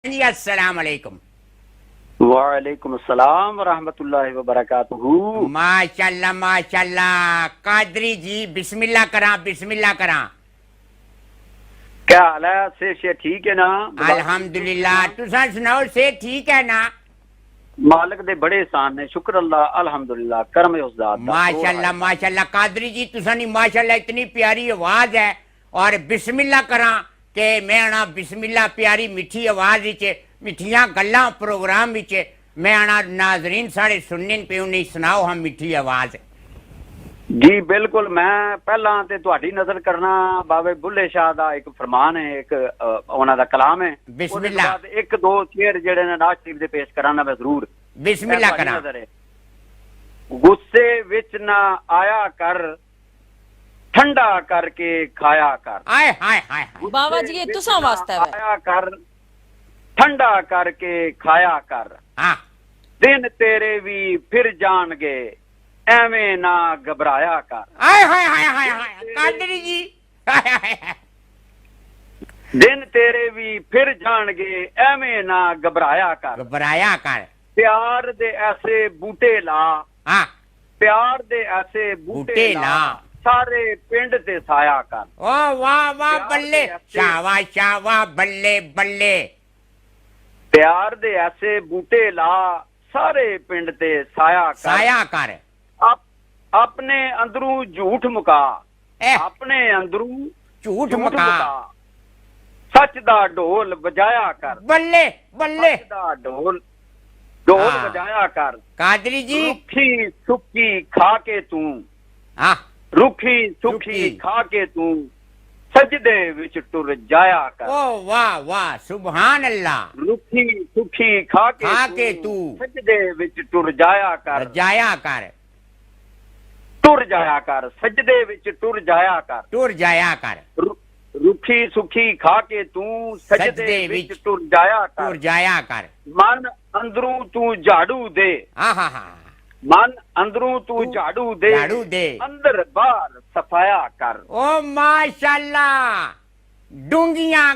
जी अस्सलाम वालेकुम। वालेकुम अस्सलाम वरहमतुल्लाहि वबरकातुहू। माशाल्लाह माशाल्लाह। कादरी जी बिस्मिल्लाह करा बिस्मिल्लाह करा। क्या हाल है? से ठीक है ना? अल्हम्दुलिल्लाह। तुसा सुनाओ से ठीक है ना? मालिक दे बड़े एहसान ने, शुक्र अल्लाह अल्हम्दुलिल्लाह, करम है उस जात दा। माशाल्लाह माशाल्लाह। कादरी जी तुसानी माशाल्लाह इतनी प्यारी आवाज है और बिस्मिल्लाह करा के मैं आना बिस्मिल्लाह प्यारी मिठी आवाज विच मिठियां गल्लां प्रोग्राम विच मैं आना नाजरीन साढ़े सुनने पे नहीं सुनाओ हम मिठी आवाज। जी बिल्कुल। मैं पहला ते तुहाडी नजर करना बाबे बुल्ले शाह दा एक फरमान है, एक उन्हां दा कलाम है। बिस्मिल्लाह। उसदे बाद एक दो शेर जेड़े ने नाज शरीफ दे पेश कराना मैं जरूर। बिस्मिल्लाह करा। गुस्से विच ना आया कर, ठंडा करके खाया कर। आए हाय हाय हाय। बाबा जी ये तुसा वास्ते है। आया कर, ठंडा करके खाया कर। हाँ दिन तेरे भी फिर जाणगे, एवें ना घबराया कर। हाय हाय हाय हाय हाय। कादरी जी हाय हाय हाय। दिन तेरे भी फिर जाणगे, एवें ना घबराया कर। घबराया कर। प्यार दे ऐसे बूटे ला, हाँ प्यार दे ऐसे बूटे ला, सारे पिंड ते साया कर। ओ वाह वाह बल्ले, शावा शावा बल्ले बल्ले। प्यार दे ऐसे बूटे ला, सारे पिंड ते साया कर। साया कर। अपने अंदरू झूठ मुका, ए अपने अंदरू झूठ मुका। सच दा ढोल बजाया कर। बल्ले बल्ले। सच दा ढोल ढोल हाँ। बजाया कर। कादरी जी रुखी सुखी खा के तू, हाँ रुखी सुखी खा के तू, सजदे विच टुर जाया कर। ओ वाह वाह सुभान अल्लाह। रुखी सुखी खा के तू सजदे विच टुर जाया कर। जाया कर। टुर जाया कर, सजदे विच टुर जाया कर। टुर जाया कर। रुखी सुखी खा के तू, सजदे विच टुर जाया कर। टुर जाया कर। मन अंदरू तू झाड़ू दे, हाँ हाँ हाँ। मन अंदरू तू झाड़ू दे, झाड़ू दे। अंदर बाहर सफाया कर। ओ माशाल्लाह। डूंगियां